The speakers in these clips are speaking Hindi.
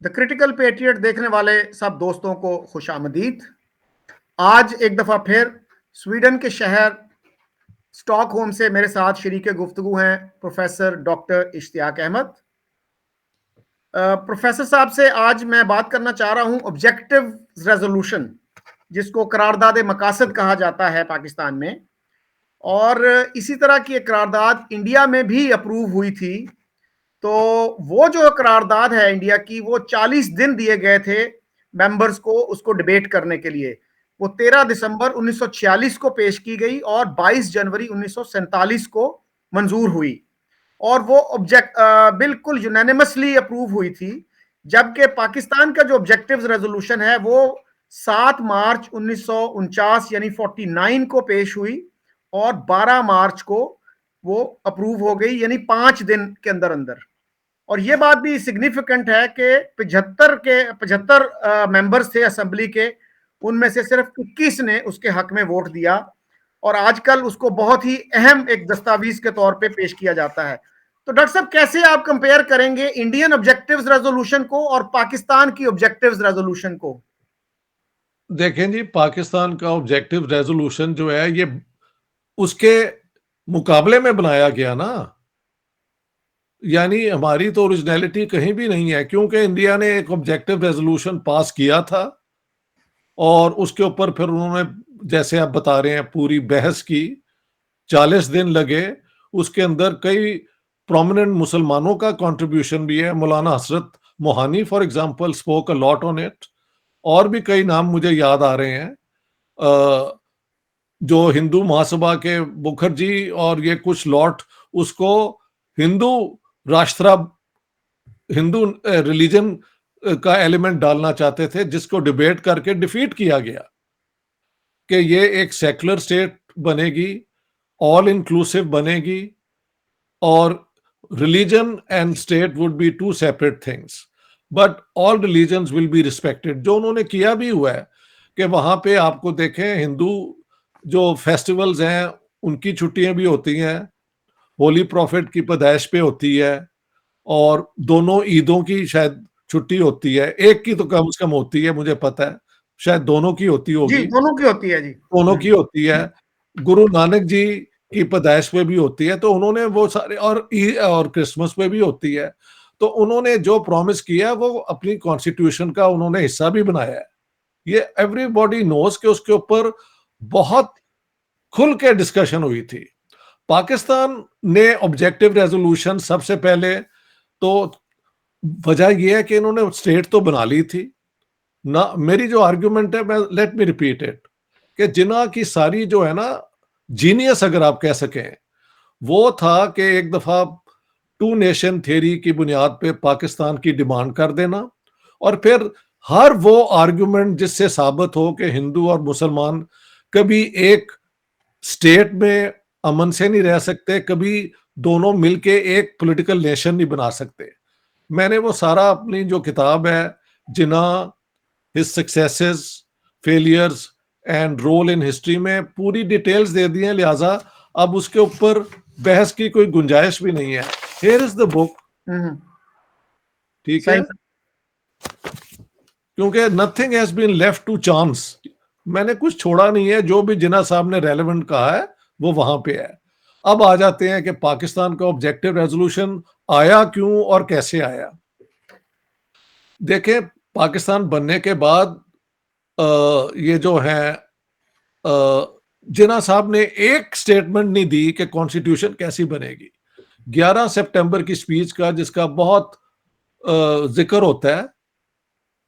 द क्रिटिकल पेट्रियट देखने वाले सब दोस्तों को खुशामदीद। आज एक दफा फिर स्वीडन के शहर स्टॉकहोम से मेरे साथ शरीके गुफ्तगू हैं professor doctor Ishtiaq Ahmed. Professor साहब से आज मैं बात करना चाह रहा हूं ऑब्जेक्टिव रेजोल्यूशन, जिसको करारदाद मकासद कहा जाता है पाकिस्तान में, और इसी तरह की एक करारदाद इंडिया में भी अप्रूव हुई थी। तो वो जो करारदाद है इंडिया की, वो 40 दिन दिए गए थे मेंबर्स को उसको डिबेट करने के लिए। वो 13 दिसंबर 1946 को पेश की गई और 22 जनवरी 1947 को मंजूर हुई, और वो बिल्कुल यूनानिमसली अप्रूव हुई थी। जबकि पाकिस्तान का जो ऑब्जेक्टिव रेजोल्यूशन है वो 7 मार्च 1949 यानी 49 को पेश हुई और 12 मार्च को वो अप्रूव हो गई, यानी 5 दिन के अंदर अंदर। और ये बात भी सिग्निफिकेंट है कि 75 मेंबर्स थे असेंबली के, उनमें से सिर्फ 21 ने उसके हक में वोट दिया, और आजकल उसको बहुत ही अहम एक दस्तावेज के तौर पे पेश किया जाता है। तो डॉक्टर साहब, कैसे आप कंपेयर करेंगे इंडियन ऑब्जेक्टिव्स रेजोल्यूशन को और पाकिस्तान की ऑब्जेक्टिव्स रेजोल्यूशन को? देखें जी, पाकिस्तान का ऑब्जेक्टिव रेजोल्यूशन जो है ये उसके मुकाबले में बनाया गया ना, यानी हमारी तो ओरिजिनलिटी कहीं भी नहीं है, क्योंकि इंडिया ने एक ऑब्जेक्टिव रेजोल्यूशन पास किया था और उसके ऊपर फिर उन्होंने, जैसे आप बता रहे हैं, पूरी बहस की, 40 दिन लगे। उसके अंदर कई प्रोमिनेंट मुसलमानों का कंट्रीब्यूशन भी है। मौलाना हसरत Mohani for example spoke a lot on it, और भी कई नाम मुझे याद आ रहे हैं। जो हिंदू महासभा के मुखर्जी और ये कुछ लॉट उसको हिंदू राष्ट्र, हिंदू रिलीजन का एलिमेंट डालना चाहते थे, जिसको डिबेट करके डिफीट किया गया कि ये एक सेकुलर स्टेट बनेगी, ऑल इंक्लूसिव बनेगी, और religion and state would be two separate things, but all religions will be respected. जो उन्होंने किया भी हुआ है कि वहां पे आपको देखें, हिंदू जो फेस्टिवल्स हैं उनकी छुट्टियां भी होती हैं, होली प्रॉफिट की पैदाइश पे होती है, और दोनों ईदों की शायद छुट्टी होती है, एक की तो कम से कम होती है मुझे पता है, शायद दोनों की होती जी, होगी, दोनों की होती है जी। दोनों की होती है। गुरु नानक जी की पैदाइश पे भी होती है, तो उन्होंने वो सारे, और क्रिसमस पे भी होती है। तो उन्होंने जो प्रॉमिस किया वो अपनी कॉन्स्टिट्यूशन का उन्होंने हिस्सा भी बनाया है। ये एवरीबॉडी नोज के उसके ऊपर बहुत खुल के डिस्कशन हुई थी। पाकिस्तान ने ऑब्जेक्टिव रेजोल्यूशन सबसे पहले तो, वजह यह है कि इन्होंने स्टेट तो बना ली थी ना। मेरी जो आर्ग्यूमेंट है, मैं लेट मी रिपीट इट, कि जिन्ना की सारी जो है ना जीनियस अगर आप कह सकें, वो था कि एक दफा टू नेशन थ्योरी की बुनियाद पे पाकिस्तान की डिमांड कर देना, और फिर हर वो आर्ग्यूमेंट जिससे साबित हो कि हिंदू और मुसलमान कभी एक स्टेट में अमन से नहीं रह सकते, कभी दोनों मिलके एक पॉलिटिकल नेशन नहीं बना सकते। मैंने वो सारा अपनी जो किताब है, Jinnah his successes, failures and role in history, में पूरी डिटेल्स दे दी हैं, लिहाजा अब उसके ऊपर बहस की कोई गुंजाइश भी नहीं है। Here is the book. ठीक है, सही। क्योंकि nothing has been left to chance. मैंने कुछ छोड़ा नहीं है, जो भी जिना साहब ने रेलेवेंट कहा है वो वहां पे है। अब आ जाते हैं कि पाकिस्तान का ऑब्जेक्टिव रेजोल्यूशन आया क्यों और कैसे आया। देखें, पाकिस्तान बनने के बाद ये जो है, जिना साहब ने एक स्टेटमेंट नहीं दी कि कॉन्स्टिट्यूशन कैसी बनेगी। 11 सितंबर की स्पीच का, जिसका बहुत जिक्र होता है,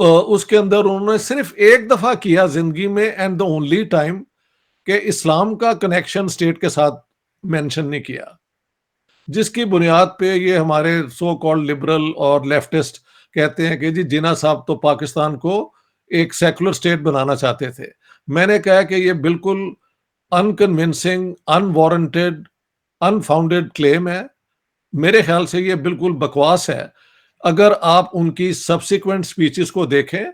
उसके अंदर उन्होंने सिर्फ एक दफा किया जिंदगी में, एंड द ओनली टाइम, कि इस्लाम का कनेक्शन स्टेट के साथ मेंशन नहीं किया, जिसकी बुनियाद पे ये हमारे सो कॉल्ड लिबरल और लेफ्टिस्ट कहते हैं कि जी जिना साहब तो पाकिस्तान को एक सेकुलर स्टेट बनाना चाहते थे। मैंने कहा कि ये बिल्कुल अनकन्विंसिंग, अनवारंटेड, अनफाउंडेड क्लेम है। मेरे ख्याल से ये बिल्कुल बकवास है। अगर आप उनकी सब्सिक्वेंट स्पीचेस को देखें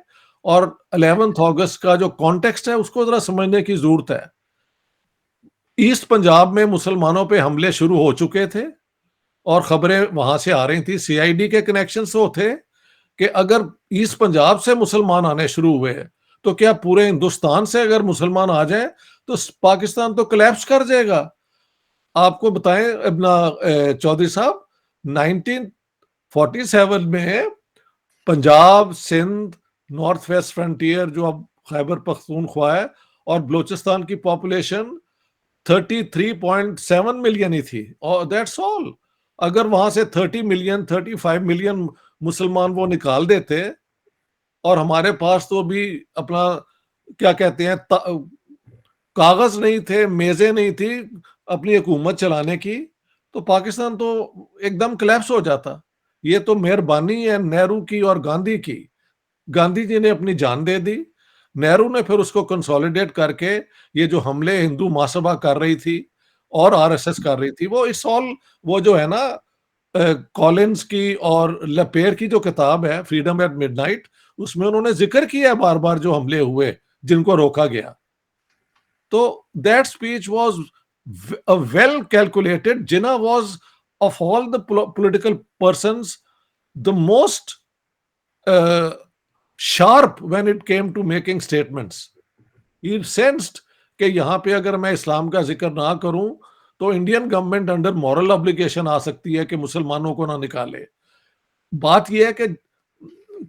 और 11 अगस्त का जो कॉन्टेक्स्ट है उसको जरा समझने की जरूरत है। ईस्ट पंजाब में मुसलमानों पे हमले शुरू हो चुके थे और खबरें वहां से आ रही थी, सीआईडी के कनेक्शन से थे कि अगर ईस्ट पंजाब से मुसलमान आने शुरू हुए तो क्या पूरे हिंदुस्तान से अगर मुसलमान आ जाएं तो पाकिस्तान तो कोलैप्स कर जाएगा। आपको बताएं अपना चौधरी साहब, 1947 में Punjab, Sindh, north west frontier जो अब खैबर पख्तूनख्वा है, और बलूचिस्तान की पॉपुलेशन 33.7 मिलियन ही थी, और दैट्स ऑल। अगर वहां से 30 मिलियन 35 मिलियन मुसलमान वो निकाल देते, और हमारे पास तो भी अपना क्या कहते हैं कागज नहीं थे, मेजें नहीं थी अपनी हुकूमत चलाने की, तो पाकिस्तान तो एकदम कोलैप्स हो जाता। ये तो मेहरबानी है नेहरू की और गांधी की। गांधी जी ने अपनी जान दे दी, नेहरू ने फिर उसको कंसोलिडेट करके ये जो हमले हिंदू महासभा कर रही थी और आरएसएस कर रही थी, वो इस ऑल वो जो है ना कॉलिंस की और लपेर की जो किताब है फ्रीडम एट मिडनाइट, उसमें उन्होंने जिक्र किया है बार बार जो हमले हुए जिनको रोका गया। तो that speech was a well calculated. Jinnah was, of all the political persons, the most sharp when it came to making statements. He sensed कि यहां पे अगर मैं इस्लाम का जिक्र ना करूं तो Indian government under moral obligation आ सकती है कि मुसलमानों को ना निकाले। बात यह है कि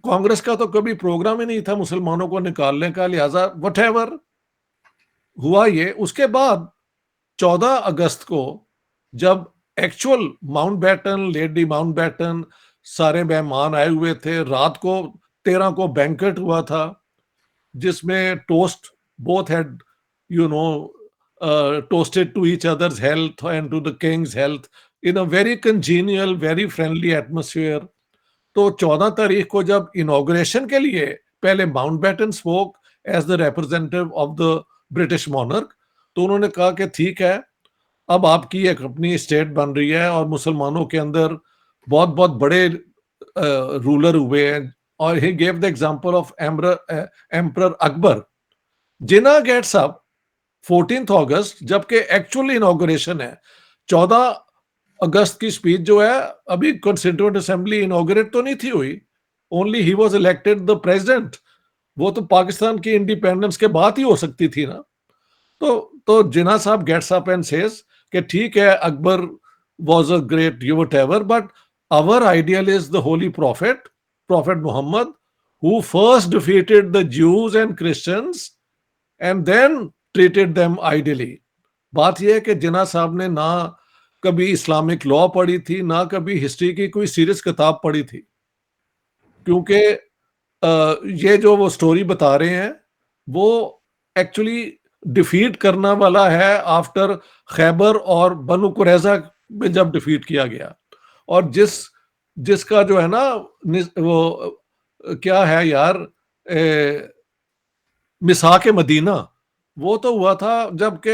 कांग्रेस का तो कभी प्रोग्राम ही नहीं था मुसलमानों को निकालने का, लिहाजा व्हाटएवर हुआ ये। उसके बाद 14 अगस्त को जब एक्चुअल माउंटबेटन, लेडी माउंटबेटन, सारे मेहमान आए हुए थे, रात को 13 को बैंकेट हुआ था जिसमें toast both had toasted to each others health and to the king's health in a very congenial, very friendly atmosphere. तो 14 तारीख को जब इनॉग्रेशन के लिए पहले Mountbatten spoke as the representative of the British monarch, तो उन्होंने कहा कि ठीक है, अब आपकी एक अपनी स्टेट बन रही है और मुसलमानों के अंदर बहुत बहुत बड़े रूलर हुए हैं। और he gave the example of emperor Akbar. Jinnah gets up 14 अगस्त, जबकि एक्चुअल इनॉग्रेशन है 14 अगस्त की स्पीच जो है, अभी कॉन्स्टिट्यूएंट असेंबली इनॉग्रेट तो नहीं थी हुई, only he was elected the president. वो तो पाकिस्तान की इंडिपेंडेंस के बाद ही हो सकती थी ना। तो जिन्ना साहब गेट्स अप एंड सेज कि ठीक है, Akbar was a great whatever, but our ideal is the holy prophet, Prophet Muhammad, who first defeated the Jews and Christians and then treated them ideally. बात यह है कि जिन्ना साहब ने ना कभी इस्लामिक लॉ पढ़ी थी, ना कभी हिस्ट्री की कोई सीरियस किताब पढ़ी थी, क्योंकि ये जो वो स्टोरी बता रहे हैं वो एक्चुअली डिफीट करना वाला है आफ्टर खैबर और बनु कुरैजा में जब डिफीट किया गया। और जिसका जो है ना वो क्या है यार, मिसाक मदीना, वो तो हुआ था जबकि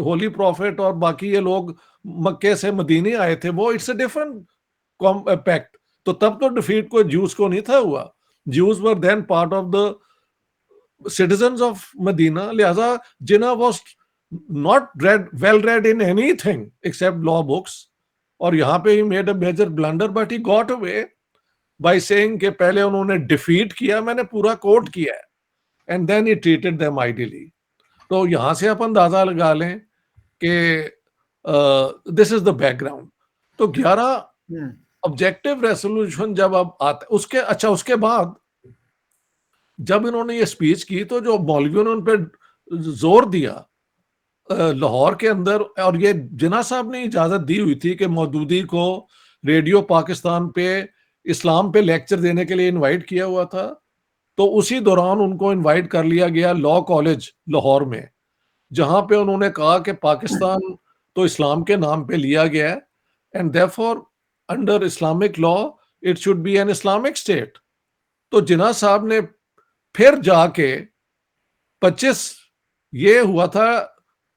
होली प्रॉफिट और बाकी ये लोग मक्के से मदीने आए थे, वो इट्स अ डिफरेंट पैक्ट। तो तब तो डिफीट को ज्यूज को नहीं था हुआ, Jews were then part of the citizens of Medina. Lihaza Jinnah was not well read in anything except law books, और यहाँ पे he made a major blunder, but he got away by saying कि पहले उन्होंने defeat किया, मैंने पूरा कोट किया है, and then he treated them ideally. तो यहाँ से अपन अंदाजा लगा लें कि this is the background. तो 11 ऑब्जेक्टिव रेजोल्यूशन जब अब आता उसके बाद जब इन्होंने ये स्पीच की तो जो मौलवियों ने उन पर जोर दिया लाहौर के अंदर, और ये जिन्ना साहब ने इजाजत दी हुई थी कि मौदूदी को रेडियो पाकिस्तान पे इस्लाम पे लेक्चर देने के लिए इनवाइट किया हुआ था, तो उसी दौरान उनको इनवाइट कर लिया गया लॉ कॉलेज लाहौर में, जहां पे उन्होंने कहा कि पाकिस्तान तो इस्लाम के नाम पे लिया गया है and therefore under Islamic law it should B an Islamic state. तो जिन्ना साहब ने फिर जाके 25 ये हुआ था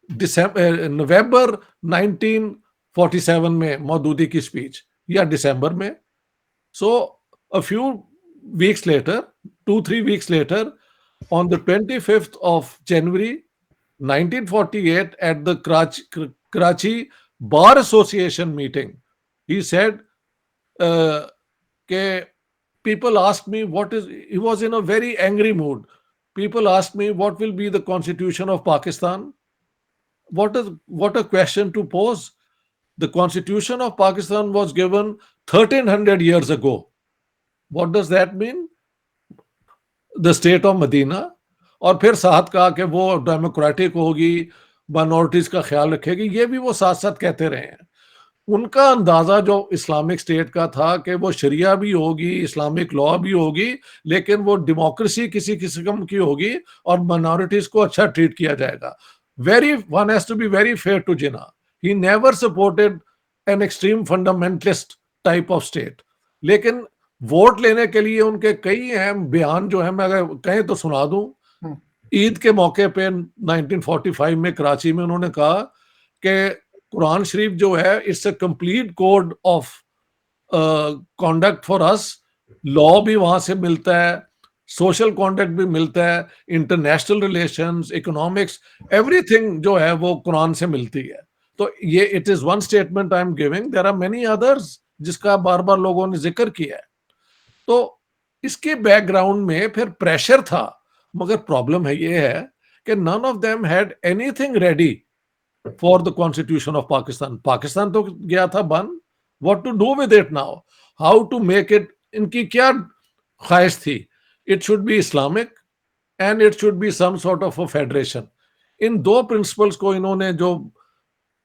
नवंबर 1947 में मौदूदी की स्पीच, या दिसंबर में। So a few weeks later, 2-3 weeks later, on the 25th of January 1948 at the Karachi Bar Association meeting, he said कि people asked me what is, he was in a very angry mood. People asked me what will be the constitution of Pakistan. What a question to pose. The constitution of Pakistan was given 1300 years ago. What does that mean? The state of Medina, और फिर साथ कहा कि वो डेमोक्रेटिक होगी, माइनॉरिटीज का ख्याल रखेगी, ये भी वो साथ साथ कहते रहे हैं। उनका अंदाजा जो इस्लामिक स्टेट का था कि वो शरिया भी होगी, इस्लामिक लॉ भी होगी, लेकिन वो डेमोक्रेसी किसी किस्म की होगी और माइनॉरिटीज को अच्छा ट्रीट किया जाएगा। Very one has to be very fair to Jinnah, he never supported an extreme fundamentalist type of state, लेकिन वोट लेने के लिए उनके कई अहम बयान जो है, मैं अगर कहें तो सुना दूं। ईद के मौके पे 1945 में कराची में उन्होंने कहा कि कुरान शरीफ जो है it's a complete code of conduct for us, law भी वहां से मिलता है, सोशल कॉन्डक्ट भी मिलता है, इंटरनेशनल रिलेशंस, इकोनॉमिक्स, एवरीथिंग जो है वो कुरान से मिलती है। तो ये it is one statement I am giving, there are many others जिसका बार बार लोगों ने जिक्र किया है। तो इसके बैकग्राउंड में फिर प्रेशर था, मगर प्रॉब्लम है ये है कि none of them had anything ready for the constitution of Pakistan. Pakistan तो गया था बन, what to do with it now, how to make it, इनकी क्या ख्वाहिश थी, it should be Islamic and it should be some sort of a federation. इन दो प्रिंसिपल्स को इन्होंने जो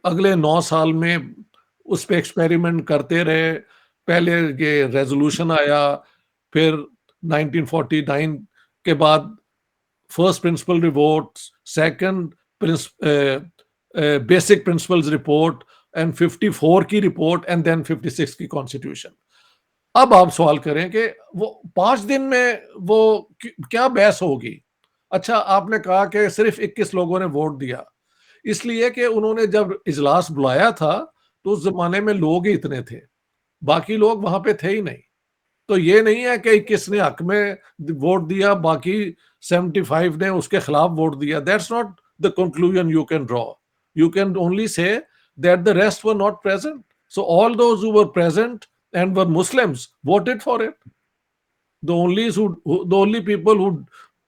अगले 9 साल में उस पर एक्सपेरिमेंट करते रहे। पहले ये रेजोल्यूशन आया, फिर 1949 के बाद first principle report, second basic principles report and 54 की रिपोर्ट एंड देन 56 की कॉन्स्टिट्यूशन। अब आप सवाल करें कि वो 5 दिन में वो क्या बहस होगी। अच्छा, आपने कहा कि सिर्फ 21 लोगों ने वोट दिया, इसलिए कि उन्होंने जब इजलास बुलाया था तो उस जमाने में लोग ही इतने थे, बाकी लोग वहां पे थे ही नहीं। तो ये नहीं है कि किसने हक में वोट दिया, बाकी 75 ने उसके खिलाफ वोट दिया। That's not the conclusion you can draw. You can only say that the rest were not present. So all those who were present and were Muslims voted for it. The only people who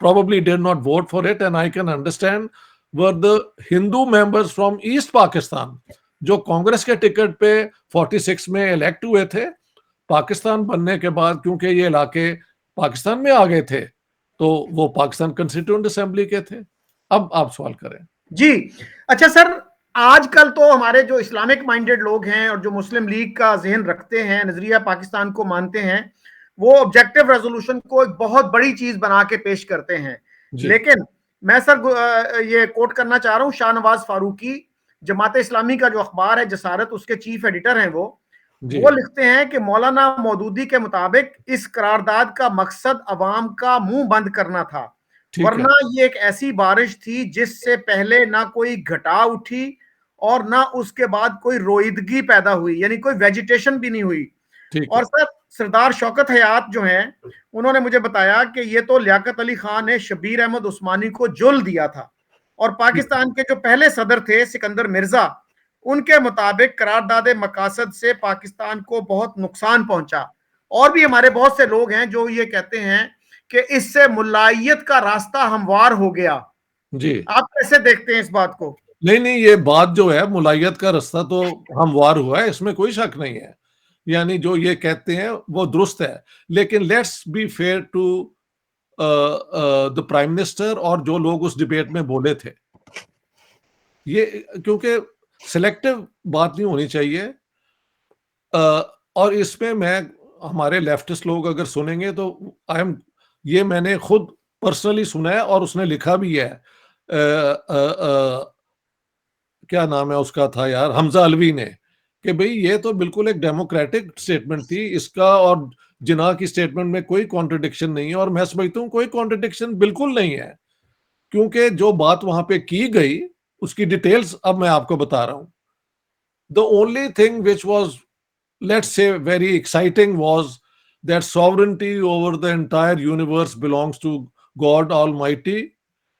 probably did not vote for it, and I can understand, were the Hindu members from East Pakistan, जो कांग्रेस के टिकट पे 46 में इलेक्ट हुए थे। पाकिस्तान बनने के बाद क्योंकि ये इलाके पाकिस्तान में आ गए थे, तो वो पाकिस्तान कंस्टिट्यूएंट असेंबली के थे। अब आप सवाल करें। जी, अच्छा सर, आजकल तो हमारे जो इस्लामिक माइंडेड लोग हैं और जो मुस्लिम लीग का जहन रखते हैं, नजरिया पाकिस्तान को मानते हैं, वो ऑब्जेक्टिव रेजोल्यूशन को एक बहुत बड़ी चीज बना के पेश करते हैं। लेकिन मैं सर ये कोट करना चाह रहा हूं शाहनवाज फारूकी, जमात इस्लामी का जो अखबार है जसारत, उसके चीफ एडिटर हैं वो लिखते हैं कि मौलाना मौदूदी के मुताबिक इस करारदाद का मकसद अवाम का मुंह बंद करना था, वरना ये एक ऐसी बारिश थी जिससे पहले ना कोई घटा उठी और ना उसके बाद कोई रोईदगी पैदा हुई, यानी कोई वेजिटेशन भी नहीं हुई। और सर सरदार शौकत हयात जो हैं, उन्होंने मुझे बताया कि ये तो लियाकत अली खान ने शबीर अहमद उस्मानी को जुल्म दिया था, और पाकिस्तान के जो पहले सदर थे सिकंदर मिर्जा, उनके मुताबिक करारदाद मकासद से पाकिस्तान को बहुत नुकसान पहुंचा। और भी हमारे बहुत से लोग हैं जो ये कहते हैं कि इससे मुलायत का रास्ता हमवार हो गया। जी, आप कैसे देखते हैं इस बात को? नहीं, ये बात जो है, मुलायत का रास्ता तो हमवार हुआ है, इसमें कोई शक नहीं है। यानी जो ये कहते हैं वो दुरुस्त है, लेकिन let's be fair to the prime minister और जो लोग उस डिबेट में बोले थे। ये क्योंकि सिलेक्टिव बात नहीं होनी चाहिए। और इसमें मैं, हमारे लेफ्टिस्ट लोग अगर सुनेंगे तो ये मैंने खुद पर्सनली सुना है और उसने लिखा भी है। क्या नाम है उसका था यार, हमजा अलवी ने, कि भाई ये तो बिल्कुल एक डेमोक्रेटिक स्टेटमेंट थी, इसका और जिन्ना की स्टेटमेंट में कोई कॉन्ट्रडिक्शन नहीं है। और मैं समझता हूँ कोई कॉन्ट्रडिक्शन बिल्कुल नहीं है, क्योंकि जो बात वहां पे की गई उसकी डिटेल्स अब मैं आपको बता रहा हूं। The only thing which was, let's say, very exciting was that sovereignty over the entire universe belongs to God Almighty,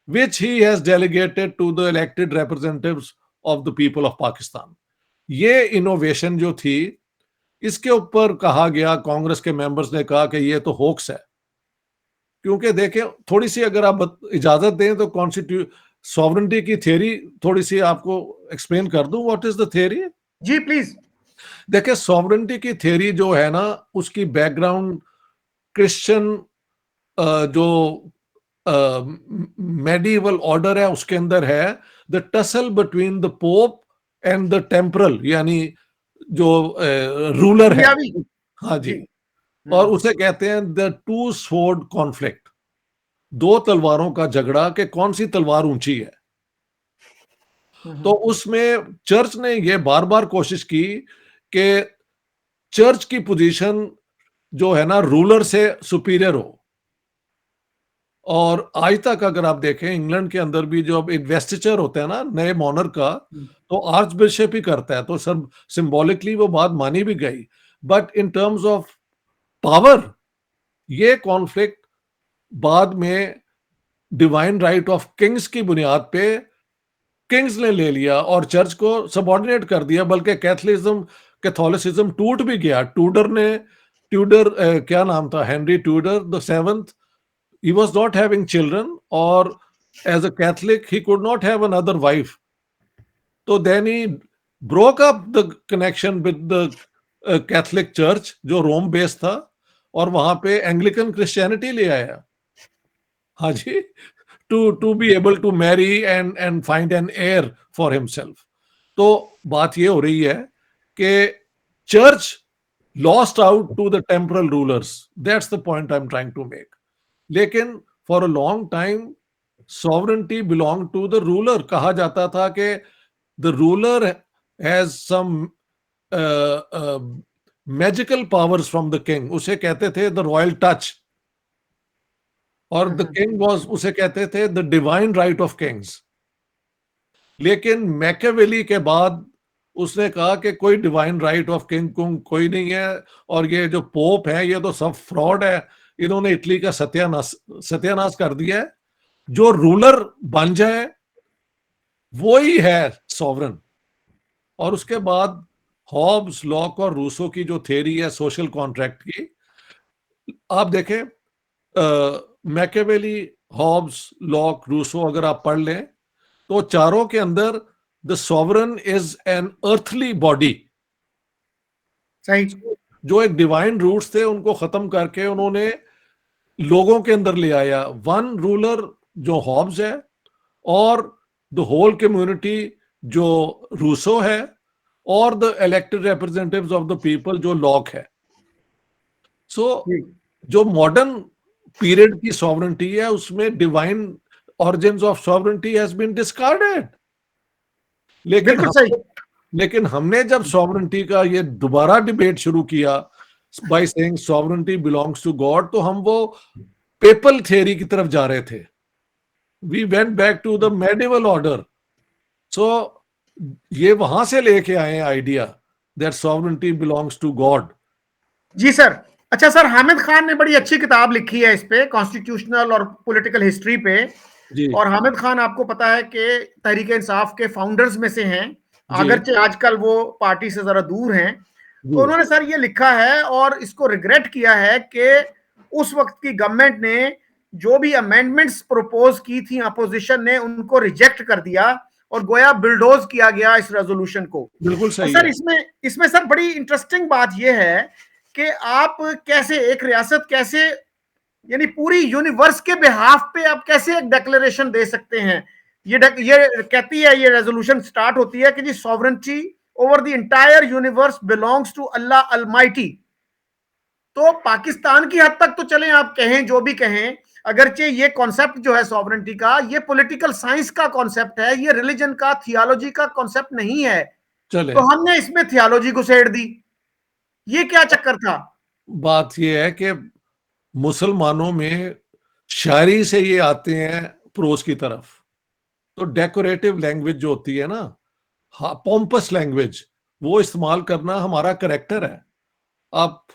which he has delegated to the elected representatives of the people of Pakistan. ये innovation जो थी, इसके ऊपर कहा गया, कांग्रेस के मेंबर्स ने कहा कि ये तो होक्स है, क्योंकि देखें थोड़ी सी अगर आप इजाजत दें तो सॉवरेनिटी की थ्योरी थोड़ी सी आपको एक्सप्लेन कर दूं। What is the theory? जी प्लीज। देखिए सॉवरेनिटी की थ्योरी जो है ना, उसकी बैकग्राउंड क्रिश्चियन जो मेडिवल ऑर्डर है उसके अंदर है, the tussle between the pope and the temporal, यानी जो रूलर है। दुनियावी। हाँ जी। जी। और उसे कहते हैं द टू स्वॉर्ड कॉन्फ्लिक्ट, दो तलवारों का झगड़ा कि कौन सी तलवार ऊंची है। तो उसमें चर्च ने यह बार बार कोशिश की कि चर्च की पोजीशन जो है ना रूलर से सुपीरियर हो। और आज तक अगर आप देखें इंग्लैंड के अंदर भी जो अब इन्वेस्टिचर होता है ना नए मॉनर का, तो आर्च बिशप ही करता है, तो सब सिंबॉलिकली वो बात मानी भी गई। But in terms of power ये कॉन्फ्लिक्ट बाद में डिवाइन राइट ऑफ किंग्स की बुनियाद पे किंग्स ने ले लिया और चर्च को सबऑर्डिनेट कर दिया। बल्कि कैथोलिसिज्म टूट भी गया। ट्यूडर क्या नाम था, Henry Tudor the seventh, he was not having children, or as a Catholic he could not have another wife, so then he broke up the connection with the Catholic Church जो रोम बेस्ड था, और वहां पे एंग्लिकन क्रिश्चियनिटी ले आया। हाँ जी, to be able to marry and find an heir for himself. तो बात ये हो रही है कि church lost out to the temporal rulers, that's the point I am trying to make. लेकिन for a long time sovereignty belong to the ruler. कहा जाता था कि the ruler has some magical powers from the king, उसे कहते थे द रॉयल टच। और द किंग वाज, उसे कहते थे the divine right of Kings. लेकिन मैकियावेली के बाद उसने कहा कि कोई divine right of king kung कोई नहीं है, और ये जो पोप है ये तो सब फ्रॉड है, इन्होंने इटली का सत्यानाश कर दिया है। जो रूलर बन जाए वो ही है सॉवरन। और उसके बाद हॉब्स, लॉक और रूसो की जो थ्योरी है सोशल कॉन्ट्रैक्ट की, आप देखें मैकियावेली, हॉब्स, लॉक, रूसो अगर आप पढ़ लें तो चारों के अंदर the sovereign is an earthly body. सही। जो एक डिवाइन रूट्स थे उनको खत्म करके उन्होंने लोगों के अंदर ले आया वन रूलर जो हॉब्स है, और द होल कम्युनिटी जो रूसो है, और the elected representatives of the people जो लॉक है। सो जो मॉडर्न पीरियड की सॉवरेनिटी है उसमें divine origins of sovereignty has been discarded. लेकिन हमने जब सॉवरेनिटी का ये दोबारा डिबेट शुरू किया by saying sovereignty belongs to God, तो हम वो पेपल थ्योरी की तरफ जा रहे थे। We went back to the medieval order. So ये वहां से लेके आए idea that sovereignty belongs to God. जी सर। अच्छा सर, हामिद खान ने बड़ी अच्छी किताब लिखी है इस पे, कॉन्स्टिट्यूशनल और पॉलिटिकल हिस्ट्री पे। जी। और हामिद खान आपको पता है कि तहरीक इंसाफ के फाउंडर्स में से हैं, अगरचे आजकल वो पार्टी से जरा दूर हैं। तो उन्होंने सर ये लिखा है और इसको रिग्रेट किया है कि उस वक्त की गवर्नमेंट ने जो भी अमेंडमेंट्स प्रपोज की थी अपोजिशन ने उनको रिजेक्ट कर दिया और गोया बिल्डोज किया गया इस रेजोल्यूशन को। बिल्कुल सही सर है। इसमें सर बड़ी इंटरेस्टिंग बात यह है कि आप कैसे एक रियासत कैसे यानी पूरी यूनिवर्स के बिहाफ पे आप कैसे एक डिक्लेरेशन दे सकते हैं। ये कहती है, ये रेजोल्यूशन स्टार्ट होती है कि जी sovereignty over the entire universe belongs to Allah almighty. तो पाकिस्तान की हद तक तो चलें, आप कहें जो भी कहें, अगरचे ये कॉन्सेप्ट जो है सॉवरेनिटी का, ये पॉलिटिकल साइंस का कॉन्सेप्ट है, ये रिलीजन का, थियोलॉजी का कॉन्सेप्ट नहीं है। तो हमने इसमें थियोलॉजी को सेड़ दी, ये क्या चक्कर था? बात ये है कि मुसलमानों में शायरी से ये आते हैं प्रोज की तरफ। तो डेकोरेटिव लैंग्वेज जो होती है ना, पॉम्पस लैंग्वेज, वो इस्तेमाल करना हमारा करेक्टर है। आप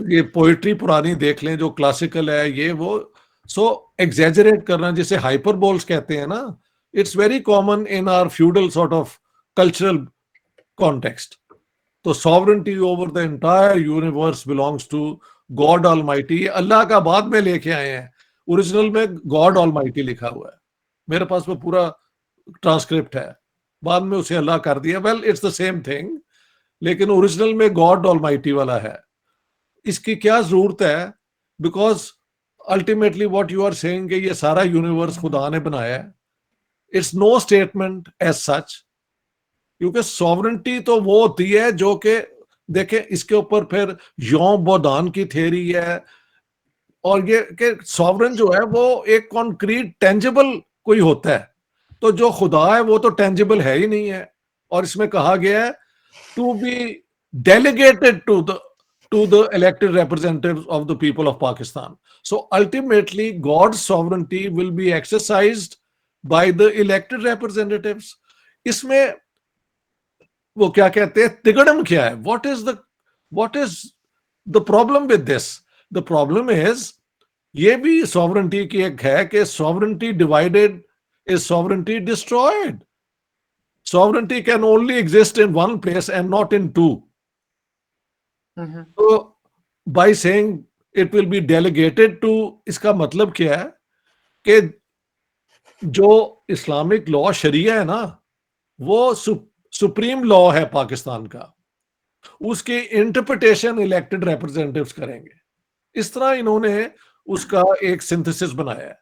ये पोइट्री पुरानी देख लें जो क्लासिकल है, ये वो सो एग्जैजरेट करना, जिसे हाइपरबोल्स कहते हैं ना, it's very common in our feudal sort of cultural context. तो sovereignty over the entire universe belongs to God almighty. Allah का बाद में लेके आए हैं, ओरिजिनल में गॉड ऑलमाइटी लिखा हुआ है, मेरे पास वो पूरा ट्रांसक्रिप्ट है, बाद में उसे अल्लाह कर दिया। Well it's the same thing, लेकिन ओरिजिनल में गॉड ऑलमाइटी वाला है। इसकी क्या जरूरत है? Because ultimately what you are saying कि ये सारा यूनिवर्स खुदा ने बनाया है, it's no statement as such, क्योंकि सॉवरेंटी तो वो होती है जो कि देखें, इसके ऊपर फिर यौम बोधान की थ्योरी है, और ये कि सॉवरेन जो है वो एक कॉन्क्रीट टेंजिबल कोई होता है, तो जो खुदा है वो तो टेंजिबल है ही नहीं है। और इसमें कहा गया है to be delegated to the elected representatives of the people of Pakistan. So ultimately, God's sovereignty will be exercised by the elected representatives. इसमें वो क्या कहते हैं, तिगड़म क्या है? what is the problem with this? The problem is, ये भी sovereignty की एक है कि sovereignty divided is sovereignty destroyed. Sovereignty can only exist in one place and not in two. तो by saying it will be delegated to, इसका मतलब क्या है कि जो इस्लामिक लॉ शरिया है ना, वो सुप्रीम लॉ है पाकिस्तान का, उसकी इंटरप्रिटेशन इलेक्टेड रिप्रेजेंटेटिव्स करेंगे। इस तरह इन्होंने उसका एक सिंथेसिस बनाया है।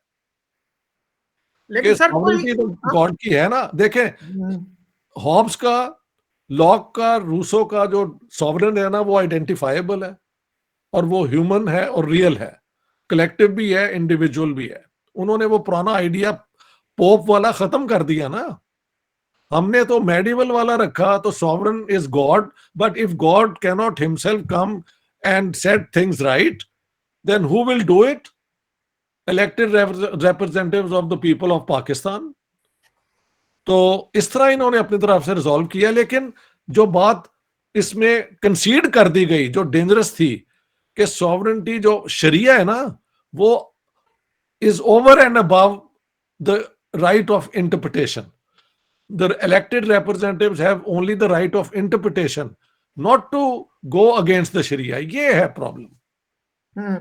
लेकिन सर सॉवरेंटी तो गॉड की है ना। देखें, हॉब्स का, लॉक का, रूसो का जो सॉवरेन है ना, वो आइडेंटिफाइबल है, और वो ह्यूमन है और रियल है, कलेक्टिव भी है, इंडिविजुअल भी है। उन्होंने वो पुराना आइडिया पोप वाला खत्म कर दिया ना, हमने तो मेडिवल वाला रखा। तो sovereign is God, but if God can not himself come and set things right, then who will do it? Elected representatives of the people of Pakistan. तो इस तरह इन्होंने अपनी तरफ से रिजॉल्व किया। लेकिन जो बात इसमें कंसीड कर दी गई, जो डेंजरस थी, कि सॉवरेंटी जो शरिया है ना, वो is over and above the right of interpretation. The elected representatives have only the right of interpretation, not to go against the sharia. ये है प्रॉब्लम।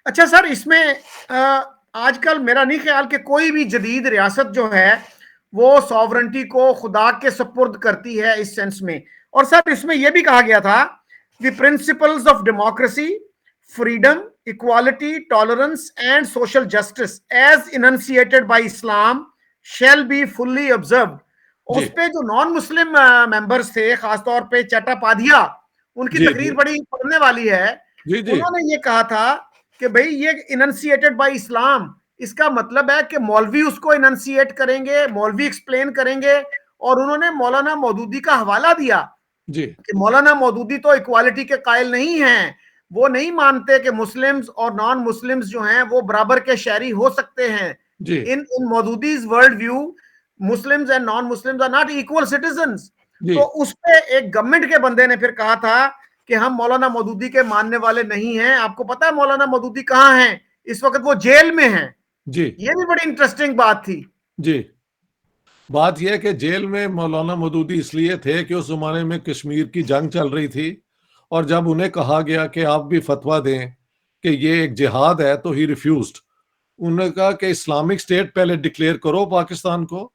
अच्छा सर, इसमें आजकल मेरा नहीं ख्याल कि कोई भी जदीद रियासत जो है वो सॉवरेंटी को खुदा के सपुर्द करती है इस सेंस में। और सर इसमें यह भी कहा गया था, the principles of democracy, freedom, equality, tolerance and social justice as enunciated by Islam shall be fully observed. उस पे जो नॉन मुस्लिम मेंबर्स थे, खासतौर पे चट्टोपाध्याय, उनकी तकरीर बड़ी पढ़ने वाली है। उन्होंने ये कहा था कि भाई ये इनंसिएटेड बाय इस्लाम, इसका मतलब है कि मौलवी उसको इनंसिएट करेंगे, मौलवी एक्सप्लेन करेंगे। और उन्होंने मौलाना मौदूदी का हवाला दिया कि मौलाना मौदूदी तो इक्वालिटी के कायल नहीं हैं, वो नहीं मानते कि मुस्लिम्स और नॉन मुस्लिम्स जो हैं वो बराबर के शहरी हो सकते हैं। In Maududi's world view, Muslims and non Muslims are not equal citizens. तो उस पे एक गवर्नमेंट के बंदे ने फिर कहा था कि हम मौलाना मौदूदी के मानने वाले नहीं हैं। आपको पता है मौलाना मौदूदी कहाँ हैं? इस वक्त वो जेल में हैं। जी, ये भी बड़ी इंटरेस्टिंग बात थी। जी, बात यह है कि जेल में मौलाना मौदूदी इसलिए थे कि उस जमाने में कश्मीर की जंग चल रही थी, और जब उन्हें कहा गया कि आप भी फतवा दें कि ये एक जिहाद है, तो ही रिफ्यूज्ड। उन्होंने कहा कि इस्लामिक स्टेट पहले डिक्लेयर करो पाकिस्तान को,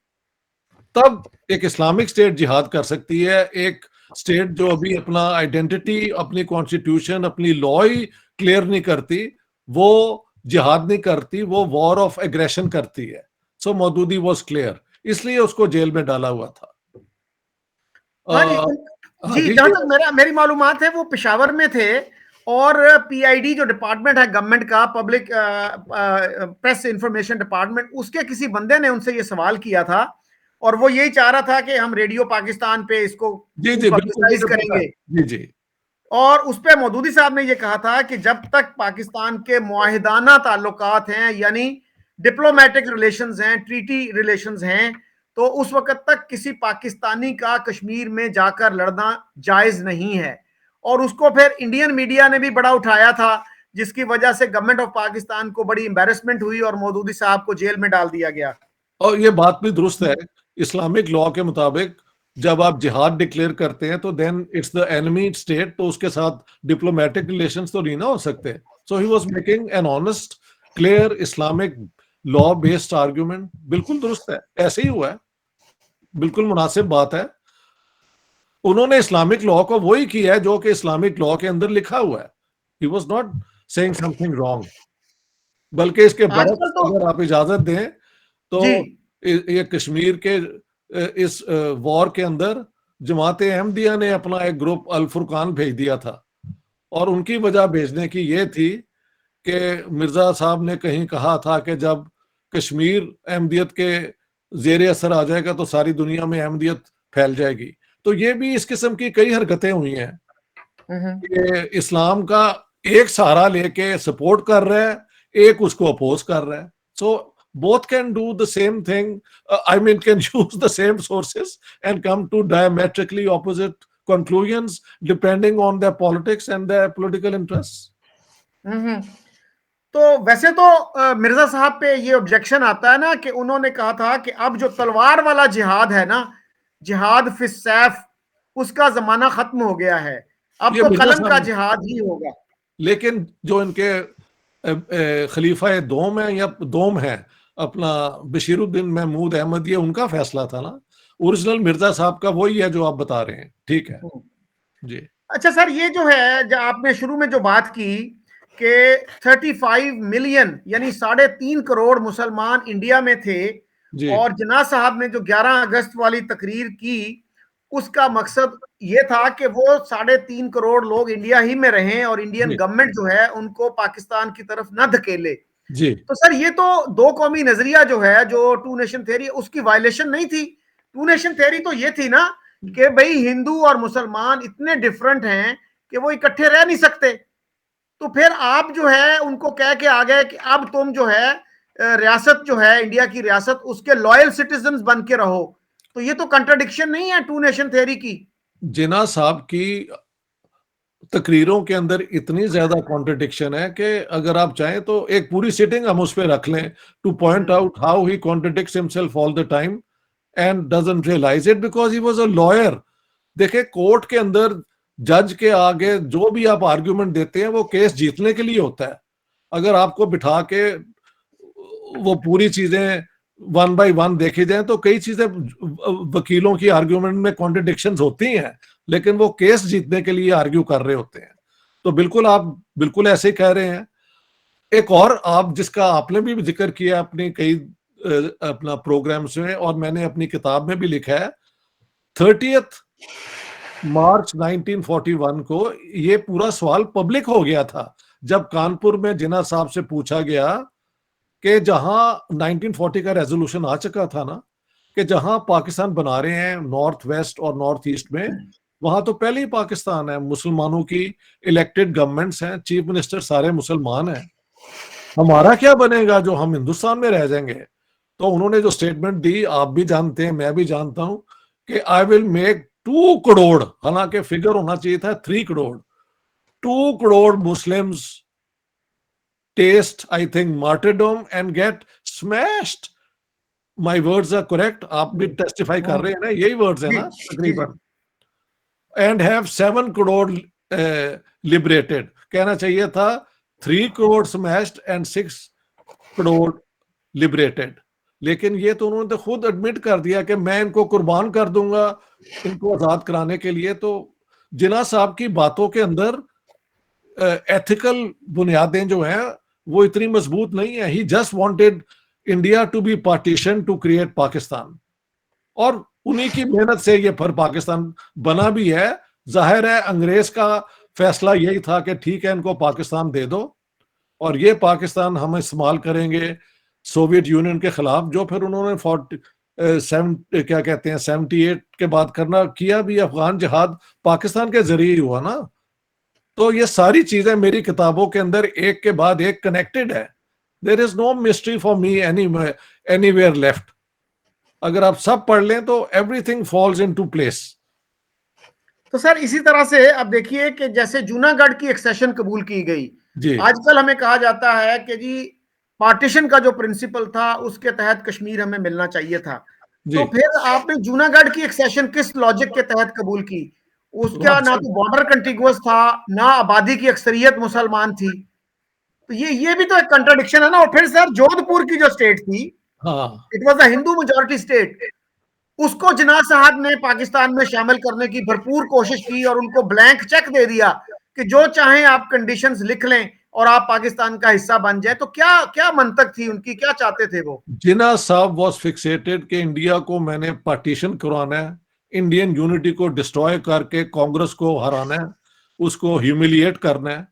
तब एक इस्लामिक स्टेट जिहाद कर सकती है। एक स्टेट जो अभी अपना आइडेंटिटी, अपनी कॉन्स्टिट्यूशन, अपनी लॉ ही क्लियर नहीं करती, वो जिहाद नहीं करती, वो वॉर ऑफ एग्रेशन करती है। सो मौदूदी वाज क्लियर, इसलिए उसको जेल में डाला हुआ था। जी, जहां तक मेरी मालूमात है वो पेशावर में थे, और पीआईडी जो डिपार्टमेंट है गवर्नमेंट का, पब्लिक प्रेस इंफॉर्मेशन डिपार्टमेंट, उसके किसी बंदे ने उनसे ये सवाल किया था, और वो यही चाह रहा था कि हम रेडियो पाकिस्तान पे इसको पब्लिसाइज करेंगे। जी जी। और उस पे मौदूदी साहब ने ये कहा था कि जब तक पाकिस्तान के मुआहिदाना ताल्लुकात हैं, यानी डिप्लोमेटिक रिलेशंस हैं, ट्रीटी रिलेशंस हैं, तो उस वक्त तक किसी पाकिस्तानी का कश्मीर में जाकर लड़ना जायज नहीं है। और उसको फिर इंडियन मीडिया ने भी बड़ा उठाया था, जिसकी वजह से गवर्नमेंट ऑफ पाकिस्तान को बड़ी एम्बेरसमेंट हुई और मौदूदी साहब को जेल में डाल दिया गया। और ये बात भी दुरुस्त है, इस्लामिक लॉ के मुताबिक जब आप जिहाद डिक्लेयर करते हैं तो then it's the enemy state, तो उसके साथ डिप्लोमेटिक रिलेशंस तो नहीं ना हो सकते। So he was making an honest clear Islamic law based argument. बिल्कुल दुरुस्त है, ऐसे ही हुआ है, बिल्कुल मुनासिब बात है। उन्होंने इस्लामिक लॉ को वही किया है जो कि इस्लामिक लॉ के अंदर लिखा हुआ है। He was not saying something wrong. बल्कि इसके आजकल बरक्स तो अगर आप इजाजत दें तो जी। ये कश्मीर के इस वॉर के अंदर जमात अहमदिया ने अपना एक ग्रुप अल फुरकान भेज दिया था, और उनकी वजह भेजने की ये थी कि मिर्जा साहब ने कहीं कहा था कि जब कश्मीर अहमदियत के जेर असर आ जाएगा तो सारी दुनिया में अहमदियत फैल जाएगी। तो ये भी इस किस्म की कई हरकतें हुई हैं कि इस्लाम का एक सहारा लेके सपोर्ट कर रहा है, एक उसको अपोज कर रहा है। सो both can do the same thing. I mean, can use the same sources and come to diametrically opposite conclusions depending on their politics and their political interests. तो वैसे तो मिर्जा साहब पे ये ऑब्जेक्शन आता है ना कि उन्होंने कहा था कि अब जो तलवार वाला जिहाद है ना, जिहाद फिस सैफ, उसका जमाना खत्म हो गया है, अब ये तो मिर्जा कलम का साहब, जिहाद ही होगा। लेकिन जो इनके खलीफा दोम है या दोम है अपना बशीरुद्दीन महमूद अहमद, ये उनका फैसला था ना। ओरिजिनल मिर्जा साहब का वही है जो आप बता रहे हैं। ठीक है जी। अच्छा सर, ये जो है, जो आपने शुरू में जो बात की कि 35 मिलियन यानी 3.5 करोड़ मुसलमान इंडिया में थे, जी और जिन्ना साहब ने जो 11 अगस्त वाली तकरीर की, उसका मकसद ये था कि वो 3.5 करोड़ लोग इंडिया ही में रहें और इंडियन जी गवर्नमेंट जो है उनको पाकिस्तान की तरफ न धकेले। जी तो सर ये तो दो कौमी नजरिया जो है, जो टू नेशन थ्योरी, उसकी वायलेशन नहीं थी। टू नेशन थ्योरी तो ये थी ना कि भाई हिंदू और मुसलमान इतने डिफरेंट हैं कि वो इकट्ठे रह नहीं सकते। तो फिर आप जो है उनको कह के आ गए कि अब तुम जो है रियासत जो है इंडिया की रियासत, उसके लॉयल सिटीजन बन के रहो। तो ये तो कंट्राडिक्शन नहीं है टू नेशन थ्योरी की? जिन्ना साहब की तकरीरों के अंदर इतनी ज्यादा कॉन्ट्रडिक्शन है कि अगर आप चाहें तो एक पूरी सिटिंग हम उस पर रख लें to point out how he contradicts himself all the time and doesn't realise it because he was a lawyer. देखिए, कोर्ट के अंदर जज के आगे जो भी आप आर्ग्यूमेंट देते हैं वो केस जीतने के लिए होता है। अगर आपको बिठा के वो पूरी चीजें वन बाय वन देखी जाए तो कई चीजें वकीलों की आर्ग्यूमेंट में कॉन्ट्रडिक्शंस होती हैं, लेकिन वो केस जीतने के लिए आर्ग्यू कर रहे होते हैं। तो बिल्कुल आप बिल्कुल ऐसे ही कह रहे हैं। एक और आप जिसका आपने भी जिक्र किया अपने कई अपना प्रोग्राम्स में, और मैंने अपनी किताब में भी लिखा है, 30 मार्च 1941 को ये पूरा सवाल पब्लिक हो गया था जब कानपुर में जिन्ना साहब से पूछा गया कि जहां 1940 का रेजोल्यूशन आ चुका था ना, कि जहां पाकिस्तान बना रहे हैं नॉर्थ वेस्ट और नॉर्थ ईस्ट में, वहां तो पहले ही पाकिस्तान है, मुसलमानों की इलेक्टेड गवर्नमेंट्स हैं, चीफ मिनिस्टर सारे मुसलमान हैं, हमारा क्या बनेगा जो हम हिंदुस्तान में रह जाएंगे। तो उन्होंने जो स्टेटमेंट दी आप भी जानते हैं, मैं भी जानता हूं कि आई विल मेक 2 करोड़, हालांकि फिगर होना चाहिए था 3 crore, 2 crore Muslims taste, I think, martyrdom and get smashed. My words are correct. आप भी टेस्टिफाई कर रहे हैं ना, यही वर्ड्स है जी ना जी जी। तकरीबन। एंड हैव 7 करोड़ लिबरेटेड, कहना चाहिए था 3 crore smashed and 6 crore liberated. लेकिन ये तो उन्होंने तो खुद एडमिट कर दिया कि मैं इनको कुर्बान कर दूंगा इनको आजाद कराने के लिए। तो जिन्ना साहब की बातों के अंदर एथिकल बुनियादें जो हैं वो इतनी मजबूत नहीं है। He just wanted India to be partition to create Pakistan, और उन्हीं की मेहनत से ये फिर पाकिस्तान बना भी है। जाहिर है अंग्रेज का फैसला यही था कि ठीक है इनको पाकिस्तान दे दो, और ये पाकिस्तान हम इस्तेमाल करेंगे सोवियत यूनियन के खिलाफ, जो फिर उन्होंने 78 के बाद करना किया भी। अफगान जिहाद पाकिस्तान के जरिए ही हुआ ना। तो ये सारी चीजें मेरी किताबों के अंदर एक के बाद एक कनेक्टेड है। There is no mystery for me anywhere left. अगर आप सब पढ़ लें तो एवरीथिंग फॉल्स इनटू प्लेस। तो सर इसी तरह से अब देखिए कि जैसे जूनागढ़ की एक्सेशन कबूल की गई, जी आजकल हमें कहा जाता है कि जी पार्टीशन का जो प्रिंसिपल था उसके तहत कश्मीर हमें मिलना चाहिए था। जी। तो फिर आपने जूनागढ़ की एक्सेशन किस लॉजिक के तहत कबूल की? उसका ना तो बॉर्डर कंटिगुअस था, ना आबादी की अक्सरियत मुसलमान थी। तो ये भी तो एक कंट्राडिक्शन है ना। और फिर सर जोधपुर की जो स्टेट थी, हाँ, it was a Hindu majority state, उसको जिन्ना साहब ने पाकिस्तान में शामिल करने की भरपूर कोशिश की और उनको ब्लैंक चेक दे दिया कि जो चाहें आप कंडीशंस लिख लें और आप पाकिस्तान का हिस्सा बन जाए। तो क्या क्या मंतक थी उनकी, क्या चाहते थे वो? जिन्ना साहब वॉज फिक्सेटेड कि इंडिया को मैंने पार्टीशन करवाना है, इंडियन यूनिटी को डिस्ट्रॉय करके कांग्रेस को हराना है, उसको ह्यूमिलिएट करना है।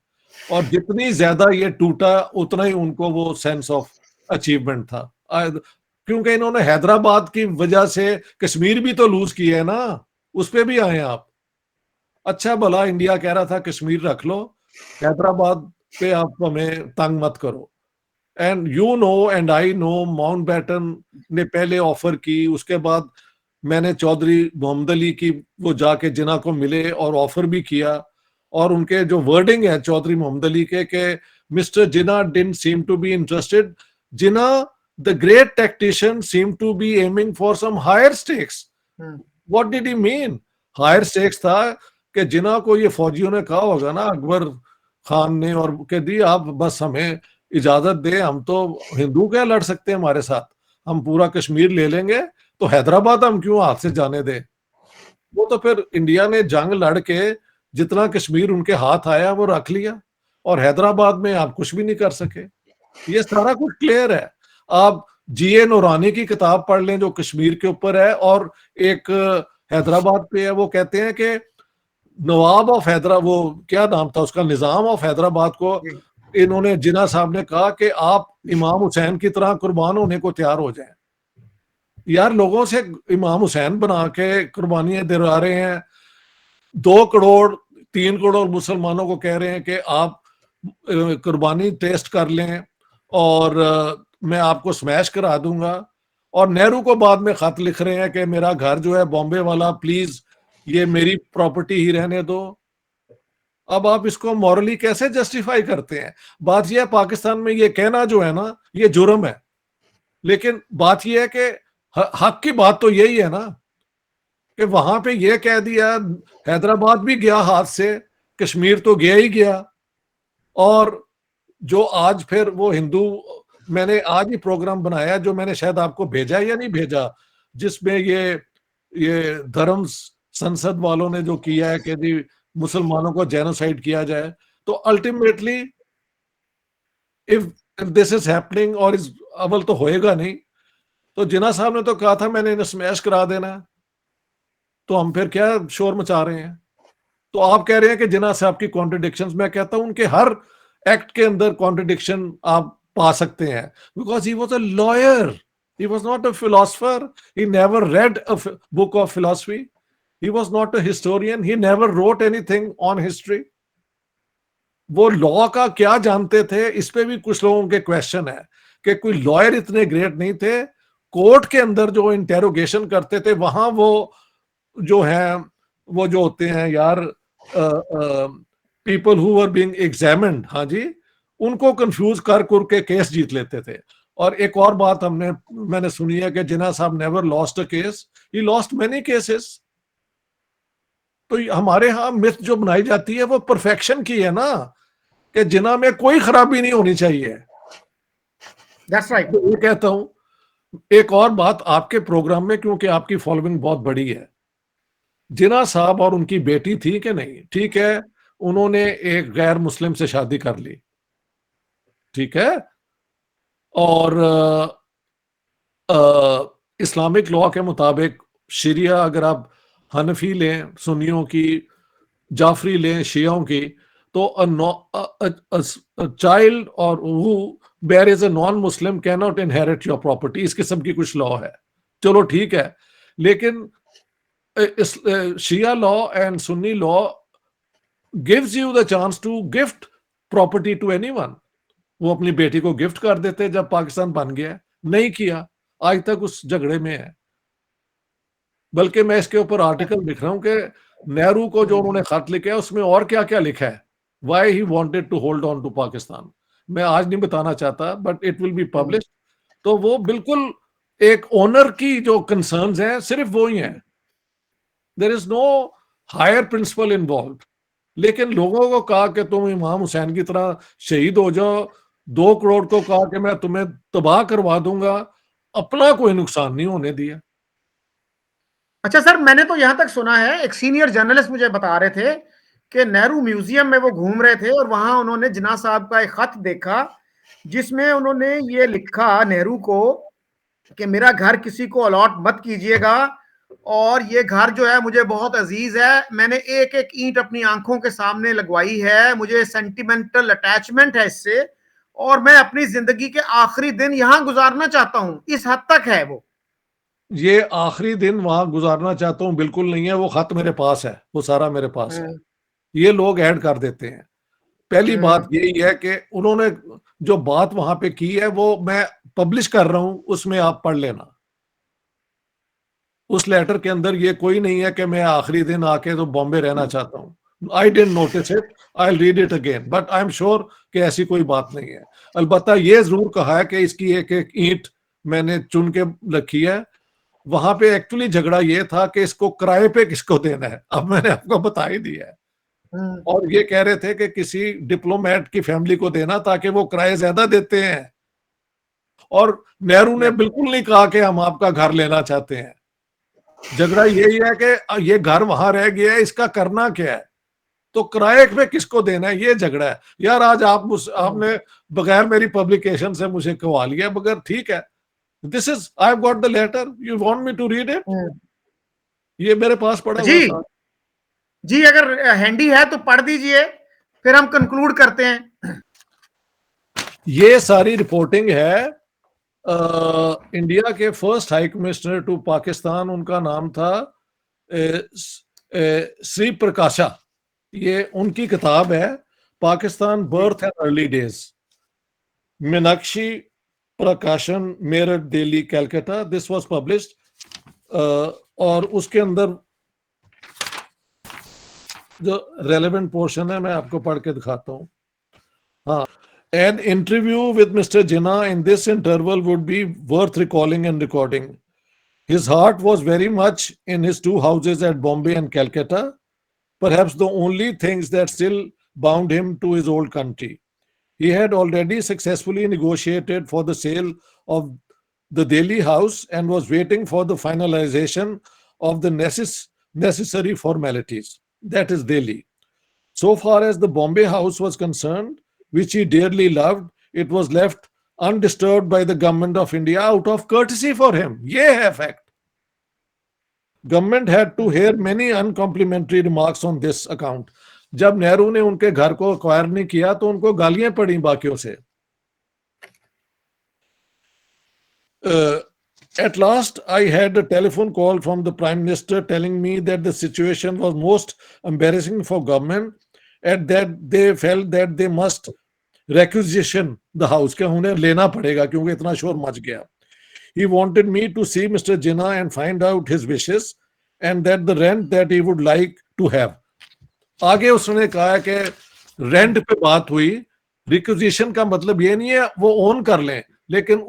और जितनी ज्यादा ये टूटा उतना ही उनको वो सेंस ऑफ अचीवमेंट था। क्योंकि इन्होंने हैदराबाद की वजह से कश्मीर भी तो लूज किया है ना, उस पे भी आए आप। अच्छा भला इंडिया कह रहा था कश्मीर रख लो, हैदराबाद पे आप हमें तंग मत करो। And you know and I know, Mountbatten ने पहले ऑफर की, उसके बाद मैंने चौधरी मोहम्मद अली की वो जाके जिन्ना को मिले और ऑफर भी किया। और उनके जो वर्डिंग है चौधरी मोहम्मद अली के mister Jinnah didn't seem to be interested, Jinnah the great tactician seem to be aiming for some higher stakes. What did he mean higher stakes? था कि जिन्ना को ये फौजियों ने कहा होगा ना, अकबर खान ने, और कह दी आप बस हमें इजाजत दे, हम तो हिंदू क्या लड़ सकते हैं हमारे साथ, हम पूरा कश्मीर ले लेंगे, तो हैदराबाद हम क्यों हाथ से जाने दें। वो तो फिर इंडिया ने जंग लड़ के जितना कश्मीर उनके हाथ आया वो रख लिया, और हैदराबाद में आप कुछ भी नहीं कर सके। ये सारा कुछ क्लियर है। आप जीए नूरानी की किताब पढ़ लें जो कश्मीर के ऊपर है, और एक हैदराबाद पे है, वो कहते हैं कि नवाब ऑफ हैदराबाद, वो क्या नाम था उसका, निजाम ऑफ हैदराबाद को इन्होंने, जिन्ना साहब ने कहा कि आप इमाम हुसैन की तरह कुर्बान होने को तैयार हो जाएं। यार लोगों से इमाम हुसैन बना के कुर्बानियां दिला रहे हैं, 2 करोड़ 3 करोड़ मुसलमानों को कह रहे हैं कि आप कुर्बानी टेस्ट कर लें और मैं आपको स्मैश करा दूंगा। और नेहरू को बाद में खत लिख रहे हैं कि मेरा घर जो है बॉम्बे वाला, प्लीज ये मेरी प्रॉपर्टी ही रहने दो। अब आप इसको मॉरली कैसे जस्टिफाई करते हैं? बात यह है पाकिस्तान में ये कहना जो है ना, ये जुर्म है। लेकिन बात यह है कि हक की बात तो यही है ना, कि वहां पे ये कह दिया, हैदराबाद भी गया हाथ से, कश्मीर तो गया ही गया। और जो आज फिर वो हिंदू, मैंने आज ही प्रोग्राम बनाया जो मैंने शायद आपको भेजा या नहीं भेजा, जिसमें ये धर्म संसद वालों ने जो किया है कि जी मुसलमानों को जेनोसाइड किया जाए। तो ultimately if this is happening, और इस अव्वल तो होएगा नहीं, तो जिन्ना साहब ने तो कहा था मैंने इन्हें स्मैश करा देना है, तो हम फिर क्या शोर मचा रहे हैं? तो आप कह रहे हैं कि जिन्ना साहब की कॉन्ट्रडिक्शंस, मैं कहता हूं उनके हर एक्ट के अंदर कॉन्ट्रडिक्शन आप पा सकते हैं, because he was a lawyer, he was not a philosopher, he never read a book of philosophy, he was not a historian, he never wrote anything on history. वो लॉ का क्या जानते थे, इस पे भी कुछ लोगों के क्वेश्चन है कि कोई लॉयर इतने ग्रेट नहीं थे। कोर्ट के अंदर जो इंटेरोगेशन करते थे वहां वो जो है, वो जो होते हैं यार, people who were being examined, हाँ जी, उनको कंफ्यूज कर के केस जीत लेते थे। और एक और बात मैंने सुनी है कि जिन्ना साहब never lost a case, he lost many cases. तो हमारे यहाँ मिथ जो बनाई जाती है वो परफेक्शन की है ना, कि जिन्ना में कोई खराबी नहीं होनी चाहिए। That's right. तो ये कहता हूं। एक और बात आपके प्रोग्राम में, क्योंकि आपकी फॉलोइंग बहुत बड़ी है, जिन्ना साहब और उनकी बेटी थी कि नहीं, ठीक है, उन्होंने एक गैर मुस्लिम से शादी कर ली, ठीक है, और इस्लामिक लॉ के मुताबिक शरिया, अगर आप हनफी लें सुन्नियों की, जाफरी लें शियाओं की, तो चाइल्ड और who ever is a non Muslim can not inherit your property, इस किस्म की कुछ लॉ है। चलो ठीक है, लेकिन Shia law and Sunni law gives you the chance to gift property to anyone. वो अपनी बेटी को गिफ्ट कर देते जब पाकिस्तान बन गया, नहीं किया, आज तक उस झगड़े में है। बल्कि मैं इसके ऊपर आर्टिकल लिख रहा हूं कि नेहरू को जो उन्होंने खत लिखा है उसमें और क्या क्या लिखा है, why he wanted to hold on to Pakistan. मैं आज नहीं बताना चाहता, but it will be publish. तो वो बिल्कुल एक ओनर की जो कंसर्न्स हैं सिर्फ वो ही हैं, there is no higher principle involve. लेकिन लोगों को कहा कि तुम इमाम हुसैन की तरह शहीद हो जाओ, 2 करोड़ को कहा कि मैं तुम्हें तबाह करवा दूंगा, अपना कोई नुकसान नहीं होने दिया। अच्छा सर, मैंने तो यहां तक सुना है, एक सीनियर जर्नलिस्ट मुझे बता रहे थे कि नेहरू म्यूजियम में वो घूम रहे थे और वहां उन्होंने जिन्ना साहब का एक खत देखा जिसमें उन्होंने ये लिखा नेहरू को कि मेरा घर किसी को अलॉट मत कीजिएगा, और ये घर जो है मुझे बहुत अजीज है, मैंने एक एक ईंट अपनी आंखों के सामने लगवाई है, मुझे सेंटिमेंटल अटैचमेंट है इससे, और मैं अपनी जिंदगी के आखिरी दिन यहां गुजारना चाहता हूं। इस हद तक है वो। ये आखिरी दिन वहां गुजारना चाहता हूं बिल्कुल नहीं है, वो खत मेरे पास है, वो सारा मेरे पास है। हम्म, ये लोग ऐड कर देते हैं। पहली बात हम्म, यही है कि उन्होंने जो बात वहां पे की है वो मैं पब्लिश कर रहा हूं, उसमें आप पढ़ लेना। उस लेटर के अंदर ये कोई नहीं है कि मैं आखिरी दिन आके तो बॉम्बे रहना चाहता हूं। I didn't notice it, I read it again, but I am sure कि ऐसी कोई बात नहीं है। अलबत्ता ये जरूर कहा है कि इसकी एक एक ईंट मैंने चुन के रखी है। वहां पे एक्चुअली झगड़ा ये था कि इसको किराए पे किसको देना है, अब मैंने आपको बता ही दिया है। हम्म, और ये कह रहे थे कि किसी डिप्लोमेट की फैमिली को देना ताकि वो किराए ज्यादा देते हैं, और नेहरू ने बिल्कुल नहीं कहा कि हम आपका घर लेना चाहते हैं। झगड़ा यही है कि ये घर वहां रह गया है, इसका करना क्या है, तो किराए पे किसको देना है, ये झगड़ा है। यार आज आपने बगैर मेरी पब्लिकेशन से मुझे कवा लिया, बगैर, ठीक है, this is I have got the letter, you want me to read it, hmm. ये मेरे पास पड़ा जी हुआ था। जी, अगर हैंडी है तो पढ़ दीजिए, फिर हम कंक्लूड करते हैं। ये सारी रिपोर्टिंग है इंडिया के first high commissioner to Pakistan, उनका नाम था श्री प्रकाशा। ये उनकी किताब है, Pakistan birth and early days, Meenakshi Prakashan, Meerut, Delhi, Calcutta, this was published. और उसके अंदर जो रेलेवेंट पोर्शन है मैं आपको पढ़ के दिखाता हूँ। हाँ, an interview with Mr. Jinnah in this interval would be worth recalling and recording. His heart was very much in his two houses at Bombay and Calcutta, perhaps the only things that still bound him to his old country. He had already successfully negotiated for the sale of the Delhi house and was waiting for the finalization of the necessary formalities. That is Delhi. So far as the Bombay house was concerned, which he dearly loved, it was left undisturbed by the government of India out of courtesy for him. ये है fact. Government had to hear many uncomplimentary remarks on this account. जब नेहरू ने उनके घर को अक्वायर नहीं किया तो उनको गालियां पड़ी बाकियों से। At last, I had a telephone call from the Prime Minister telling me that the situation was most embarrassing for government and that they felt that they must requisition the house, कि उन्हें लेना पड़ेगा क्योंकि इतना शोर मच गया। He wanted me to see Mr. Jinnah and find out his wishes and that the rent that he would like to have. आगे उसने कहा कि रेंट पे बात हुई, रिक्विजिशन का मतलब ये नहीं है वो ओन कर लें, लेकिन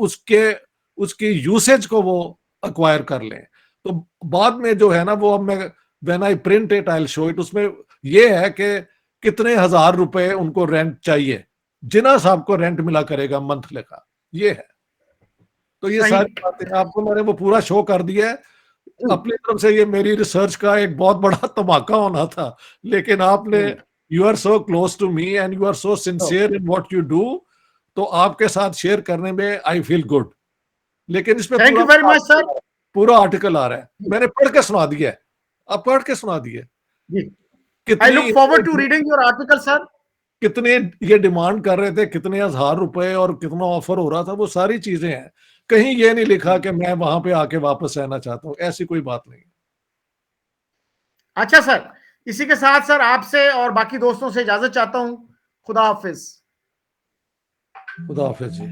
उसकी यूसेज को वो अक्वायर कर लें। तो बाद में जो है ना वो अब मैं when I print it I will show it, उसमें ये है कि कितने हजार रुपए उनको रेंट चाहिए, जिन्ना साहब को रेंट मिला करेगा मंथली का, ये है। तो ये सही। सारी बातें आपको मैंने वो पूरा शो कर दिया है। अपनी तरफ से ये मेरी रिसर्च का एक बहुत बड़ा धमाका होना था, लेकिन आपने, you are so close to me and you are so sincere in what you do, तो आपके साथ शेयर करने में आई फील गुड। लेकिन इसमें thank you very much sir. पूरा आर्टिकल आ रहा है, मैंने पढ़ के सुना दिया है, अब पढ़ के सुना दिए जी, आई कितनी look forward to reading your article sir. कितने ये डिमांड कर रहे थे, कितने हजार रुपए और कितना ऑफर हो रहा था, वो सारी चीजें हैं। कहीं ये नहीं लिखा कि मैं वहां पे आके वापस रहना चाहता हूँ, ऐसी कोई बात नहीं। अच्छा सर, इसी के साथ सर आपसे और बाकी दोस्तों से इजाजत चाहता हूं। खुदा हाफिज। खुदा हाफिज जी।